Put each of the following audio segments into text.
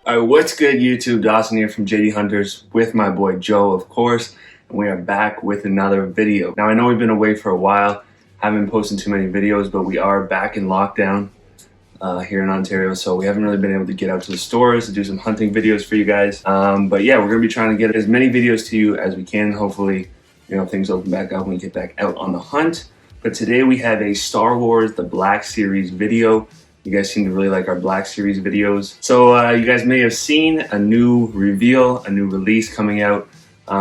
Alright, what's good YouTube? Dawson here from JD Hunters with my boy Joe, of course. And we are back with another video. Now I know we've been away for a while, haven't been posting too many videos, but we are back in lockdown here in Ontario, so we haven't really been able to get out to the stores to do some hunting videos for you guys. But yeah, we're going to be trying to get as many videos to you as we can. Hopefully, you know, things open back up and we get back out on the hunt. But today we have a Star Wars The Black Series video. You guys seem to really like our Black Series videos. So you guys may have seen a new reveal, a new release coming out,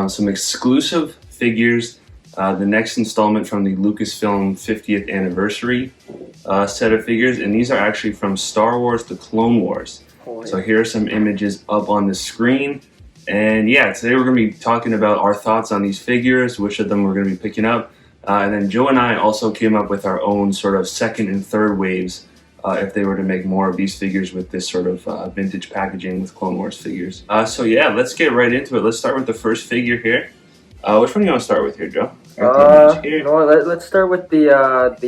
some exclusive figures, the next installment from the Lucasfilm 50th anniversary set of figures, and these are actually from Star Wars The Clone Wars. So here are some images up on the screen. And yeah, today we're going to be talking about our thoughts on these figures, which of them we're going to be picking up. And then Joe and I also came up with our own sort of second and third waves if they were to make more of these figures with this sort of vintage packaging with Clone Wars figures. So yeah, let's get right into it. Let's start with the first figure here. Which one do you want to start with here, Joe? You know what, let's start with the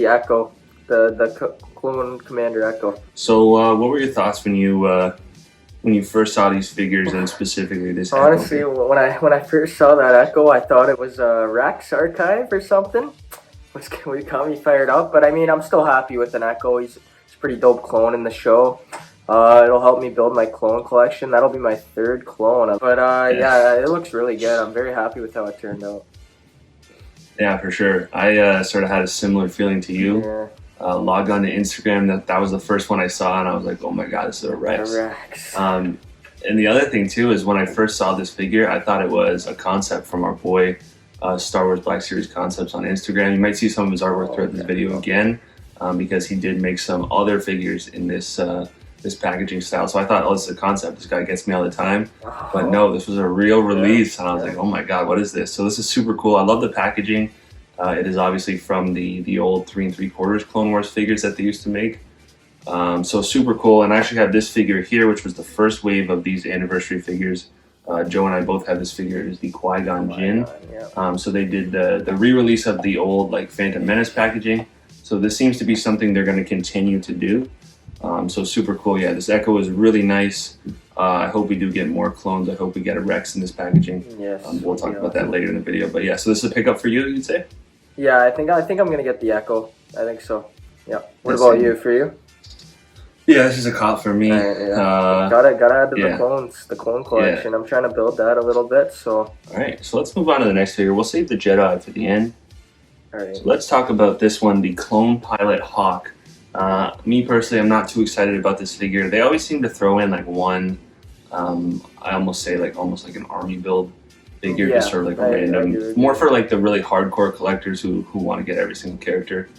Echo, the Clone Commander Echo. So what were your thoughts when you first saw these figures, and specifically this Honestly, Echo? when I first saw that Echo, I thought it was a Rex archive or something. Which got me fired up, but I mean, I'm still happy with an Echo. He's a pretty dope clone in the show. It'll help me build my clone collection. That'll be my third clone. But yeah, it looks really good. I'm very happy with how it turned out. Yeah, for sure. I sort of had a similar feeling to you. Yeah. Logged on to Instagram. That was the first one I saw, and I was like, oh my god, this is a Rex. And the other thing too is when I first saw this figure, I thought it was a concept from our boy Star Wars Black Series Concepts on Instagram. You might see some of his artwork throughout this video again, because he did make some other figures in this this packaging style. So I thought, oh, this is a concept. This guy gets me all the time. But no, this was a real release, and I was like, oh my god, what is this? So this is super cool. I love the packaging. It is obviously from the old 3 3/4 Clone Wars figures that they used to make. So super cool. And I actually have this figure here, which was the first wave of these anniversary figures. Joe and I both have this figure. It is the Qui-Gon Jinn. So they did the re-release of the old like Phantom Menace packaging. So this seems to be something they're going to continue to do. So super cool. Yeah, this Echo is really nice. I hope we do get more clones. I hope we get a Rex in this packaging. Yes. We'll talk about that later in the video. But yeah, so this is a pickup for you, you'd say? Yeah, I think I'm gonna get the Echo. I think so. Yeah. What about you? For you? Yeah, this is a cop for me. Gotta add to the clone collection. I'm trying to build that a little bit. So. All right, so let's move on to the next figure. We'll save the Jedi for the end. All right. So let's talk about this one, the Clone Pilot Hawk. Me personally, I'm not too excited about this figure. They always seem to throw in like one, I almost say like almost like an army build figure, just sort of like a random, more for like the really hardcore collectors who want to get every single character.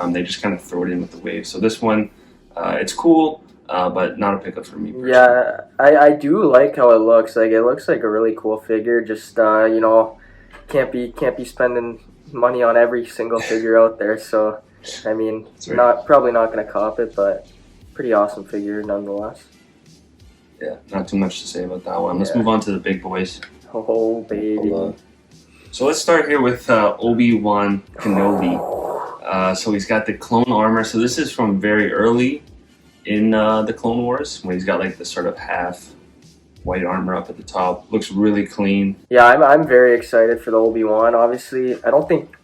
They just kind of throw it in with the wave. So this one, it's cool, but not a pickup for me personally. Yeah, I do like how it looks. Like it looks like a really cool figure. Just you know, can't be spending money on every single figure out there. So I mean, probably not gonna cop it, but pretty awesome figure nonetheless. Yeah, not too much to say about that one. Let's move on to the big boys. Oh baby. So let's start here with ObiWan Kenobi. So he's got the clone armor. So this is from very early in the Clone Wars, when he's got like the sort of half white armor up at the top. Looks really clean. Yeah, I'm very excited for the Obi-Wan. Obviously, I don't think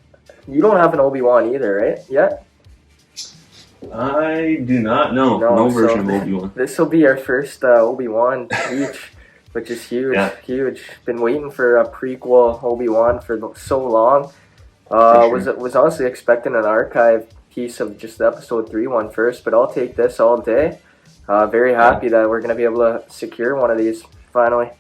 you don't have an Obi-Wan either, right? Yet? I do not. No version of Obi-Wan. This will be our first Obi-Wan each, which is huge. Huge. Been waiting for a prequel Obi-Wan for so long. Was honestly expecting an archive piece of just the episode 3 one first, but I'll take this all day. Very happy that we're gonna be able to secure one of these finally.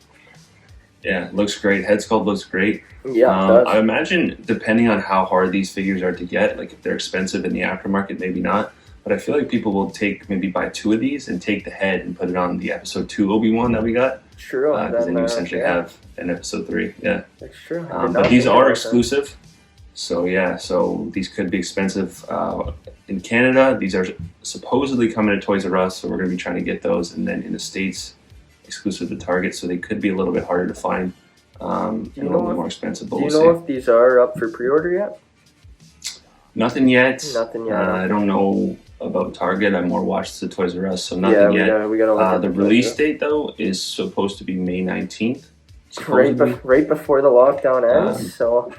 Yeah, looks great. Head sculpt looks great. Yeah, it does. I imagine depending on how hard these figures are to get, like if they're expensive in the aftermarket, maybe not. But I feel like people will maybe buy 2 of these and take the head and put it on the episode 2 Obi-Wan that we got. True. Because then you essentially have an episode 3. Yeah. That's true. But these are exclusive. So yeah, so these could be expensive in Canada. These are supposedly coming to Toys R Us, so we're going to be trying to get those. And then in the States, exclusive to Target, so they could be a little bit harder to find and a little bit more expensive. But do you know if these are up for pre-order yet? Nothing yet. Nothing yet. I don't know about Target. I more watched the Toys R Us, so nothing yet. We gotta look at the release date though is supposed to be May 19th. Right before the lockdown ends. So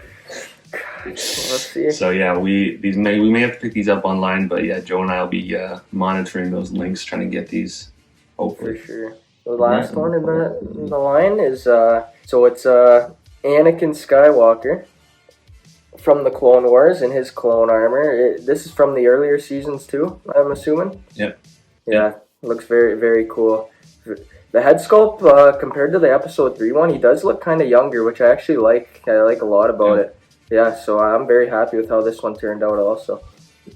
let's see. So yeah, we may have to pick these up online, but yeah, Joe and I will be monitoring those links, trying to get these. Hopefully, for sure. The last one in the line is so it's Anakin Skywalker from the Clone Wars in his clone armor. This is from the earlier seasons too, I'm assuming. Yep. Yeah, looks very, very cool. The head sculpt compared to the Episode 3 one, he does look kind of younger, which I actually like. I like a lot about it. Yeah, so I'm very happy with how this one turned out also.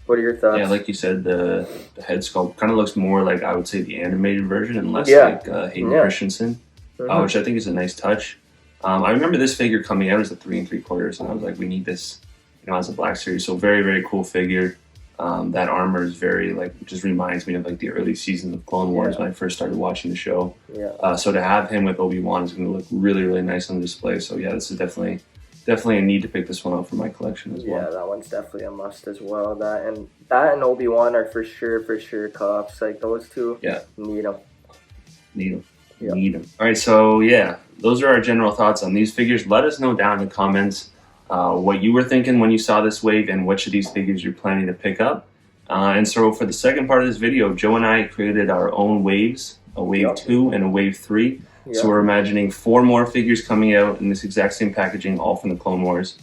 What are your thoughts? Yeah, like you said, the head sculpt kind of looks more like, I would say, the animated version and less like Hayden Christensen, which I think is a nice touch. I remember this figure coming out as a 3 3/4, and I was like, we need this, as a Black Series. So very, very cool figure. That armor is very, just reminds me of like the early seasons of Clone Wars when I first started watching the show. Yeah. So to have him with Obi-Wan is going to look really, really nice on display. So yeah, this is definitely a need to pick this one up for my collection as well. Yeah, that one's definitely a must as well. That and Obi-Wan are for sure cops. Like those two. Yeah. Need them. Yep. Need them. All right, so yeah, those are our general thoughts on these figures. Let us know down in the comments what you were thinking when you saw this wave and which of these figures you're planning to pick up. And so for the second part of this video, Joe and I created our own waves, a wave 2 and a wave 3. So we're imagining 4 more figures coming out in this exact same packaging, all from the Clone Wars.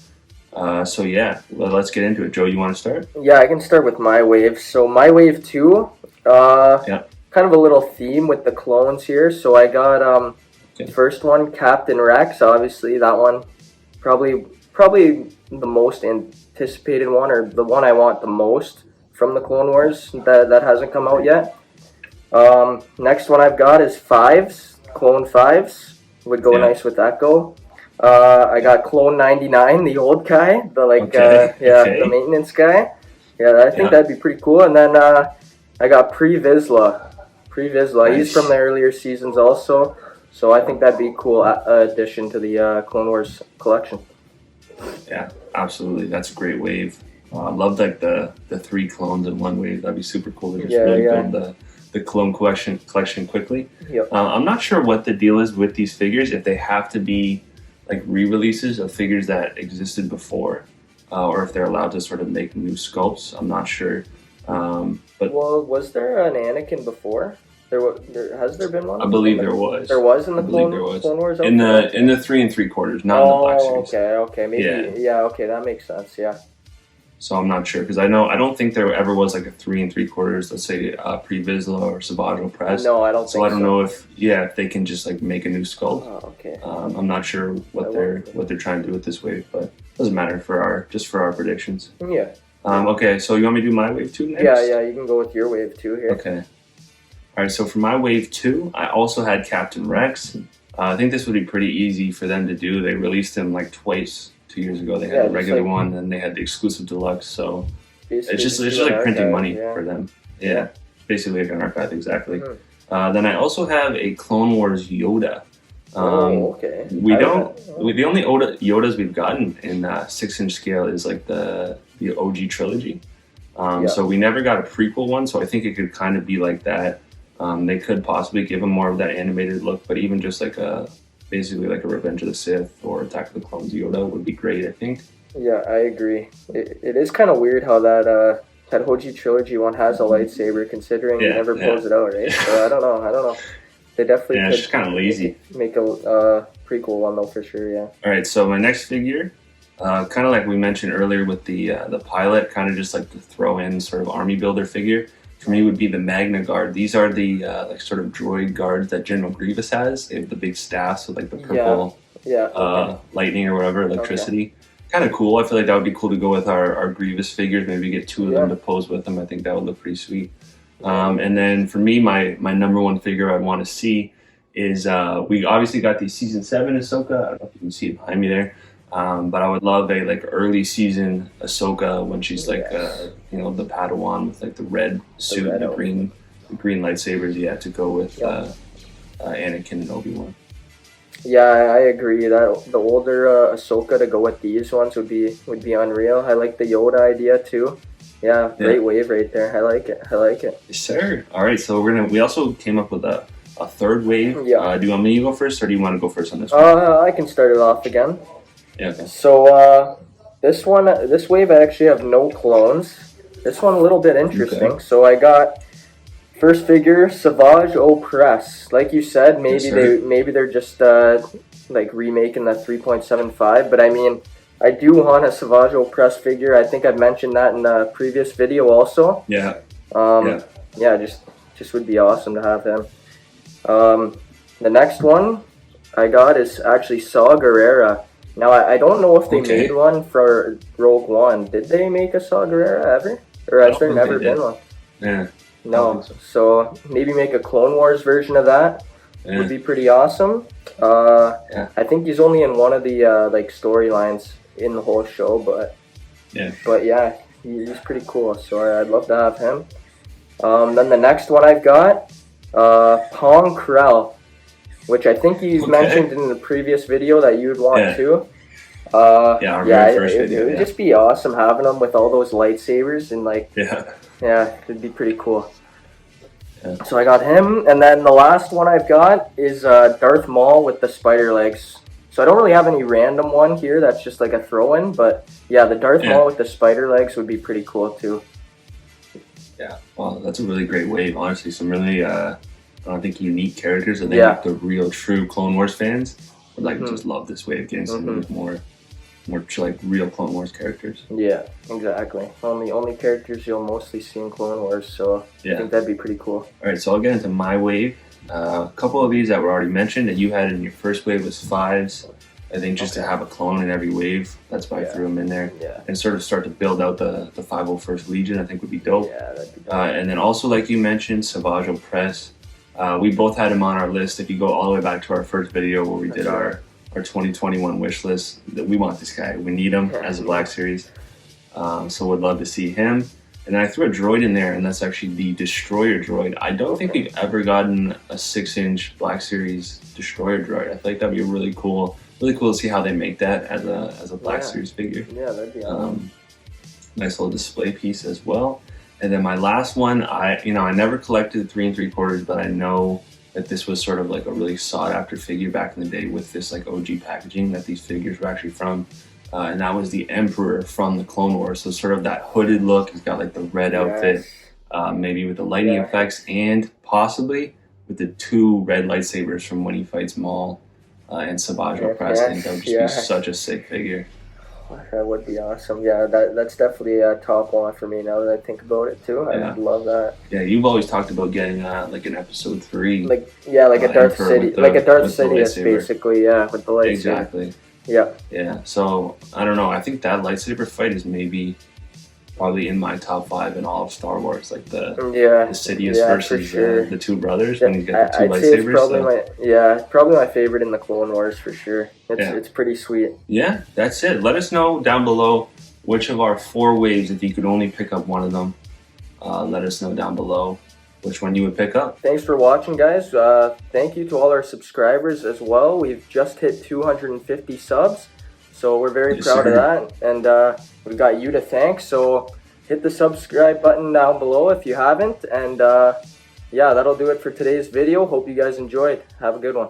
So yeah, let's get into it. Joe, you want to start? Yeah, I can start with my wave. So my wave 2, kind of a little theme with the clones here. So I got first one, Captain Rex. Obviously, that one probably the most anticipated one, or the one I want the most from the Clone Wars that hasn't come out yet. Next one I've got is Clone 5s. Would go nice with that go. I got Clone 99, the old guy, the maintenance guy. Yeah, I think that'd be pretty cool. And then I got Pre Vizsla. Nice. He's from the earlier seasons also. So I think that'd be a cool addition to the Clone Wars collection. Yeah, absolutely. That's a great wave. I love like the 3 clones in one wave. That'd be super cool to just build the clone collection quickly. Yep. I'm not sure what the deal is with these figures, if they have to be like re-releases of figures that existed before, or if they're allowed to sort of make new sculpts. I'm not sure. But was there an Anakin before? Has there been one? I believe there was. There was in the Clone Wars. In the 3 3/4, not in the Black Series. Okay, maybe okay, that makes sense. Yeah. So I'm not sure, because I don't think there ever was like a 3 3/4, let's say Pre Vizsla or Savage Press. No, I don't. So I don't know if they can just like make a new sculpt. Oh, okay. I'm not sure what they're trying to do with this wave, but it doesn't matter for our predictions. Yeah. Okay, so you want me to do my wave 2 next? Yeah, you can go with your wave 2 here. Okay. All right, so for my wave 2, I also had Captain Rex. I think this would be pretty easy for them to do. They released him like twice 2 years ago. They had the regular one, and they had the exclusive deluxe. So it's just like printing money for them. Yeah, basically like an archive, exactly. Then I also have a Clone Wars Yoda. Okay. The only Yodas we've gotten in 6-inch scale is like the OG trilogy. So we never got a prequel one. So I think it could kind of be like that. They could possibly give him more of that animated look, but even just like basically like a Revenge of the Sith or Attack of the Clones Yoda would be great, I think. Yeah, I agree. It is kind of weird how that OG trilogy one has a lightsaber, considering he never pulls it out, right? So I don't know. They definitely could, it's just kind of lazy. Make a prequel one though, for sure. Yeah. All right, so my next figure, kind of like we mentioned earlier with the pilot, kind of just like the throw in sort of army builder figure. For me, would be the Magna Guard. These are the like sort of droid guards that General Grievous has. They have the big staffs with like the purple lightning or whatever, electricity. Kind of cool. I feel like that would be cool to go with our Grievous figures. Maybe get 2 of them to pose with them. I think that would look pretty sweet. And then for me, my number one figure I'd want to see is we obviously got the season 7 Ahsoka. I don't know if you can see it behind me there. But I would love a like early season Ahsoka when she's like the Padawan with like the red suit and the green lightsabers. To go with Anakin and Obi-Wan. Yeah, I agree that the older Ahsoka to go with these ones would be unreal. I like the Yoda idea too. Yeah, great wave right there. I like it. I like it. Yes, sir. All right, so we also came up with a third wave. Yeah. Do you want me to go first, or do you want to go first on this one? I can start it off again. Yeah. Okay. So this wave I actually have no clones. This one a little bit interesting. Okay. So I got first figure Savage Opress. Like you said, maybe they're just like remaking the 3.75. But I mean, I do want a Savage Opress figure. I think I've mentioned that in a previous video also. Yeah. Yeah, just would be awesome to have him. The next one I got is actually Saw Gerrera. Now, I don't know if they made one for Rogue One. Did they make a Saw Gerrera ever? Or has there never been one? Yeah. No. So maybe make a Clone Wars version of that. Yeah. Would be pretty awesome. I think he's only in one of the like storylines in the whole show, but yeah, he's pretty cool. So I'd love to have him. Then the next one I've got, Pong Krell, which I think you mentioned in the previous video that you'd want too. It would just be awesome having him with all those lightsabers and like it'd be pretty cool. Yeah. So I got him, and then the last one I've got is Darth Maul with the spider legs. So I don't really have any random one here that's just like a throw-in, but yeah, the Darth Maul with the spider legs would be pretty cool too. Yeah, well, that's a really great wave. Honestly, some really, I don't think unique characters. I think like the real, true Clone Wars fans would like just love this wave, getting some more like real Clone Wars characters. Yeah, exactly. Only characters you'll mostly see in Clone Wars, so I think that'd be pretty cool. All right, so I'll get into my wave. A couple of these that were already mentioned that you had in your first wave was 5s. I think just to have a clone in every wave, that's why I threw them in there. Yeah. And sort of start to build out the 501st Legion, I think would be dope. Yeah, that'd be dope. And then also, like you mentioned, Savage Opress. We both had him on our list. If you go all the way back to our first video where we did our 2021 wish list, we want this guy. We need him as a Black Series. So we'd love to see him. And then I threw a droid in there, and that's actually the Destroyer droid. I don't think we've ever gotten a 6-inch Black Series Destroyer droid. I feel like that'd be really cool to see how they make that as a Black Series figure. Yeah, that'd be awesome. Nice little display piece as well. And then my last one, I never collected 3 3/4, but I know that this was sort of like a really sought after figure back in the day with this like OG packaging that these figures were actually from. And that was the Emperor from the Clone Wars. So sort of that hooded look. He's got like the red outfit, maybe with the lightning effects, and possibly with the 2 red lightsabers from when he fights Maul and Savage Opress. I think that would just be such a sick figure. That would be awesome. Yeah, that's definitely a top one for me now that I think about it too. I would love that. Yeah, you've always talked about getting like an episode 3. Like a Darth Sidious basically, with the lightsaber. Exactly. Yeah. So I don't know. I think that lightsaber fight is probably in my top 5 in all of Star Wars. Like the Sidious versus the 2 brothers when you get the 2 lightsabers. It's probably my favorite in the Clone Wars for sure. It's pretty sweet. Yeah, that's it. Let us know down below which of our 4 waves, if you could only pick up one of them. Let us know down below which one you would pick up. Thanks for watching, guys. Thank you to all our subscribers as well. We've just hit 250 subs, so we're very proud of that. And we've got you to thank, so hit the subscribe button down below if you haven't. And yeah, that'll do it for today's video. Hope you guys enjoyed. Have a good one.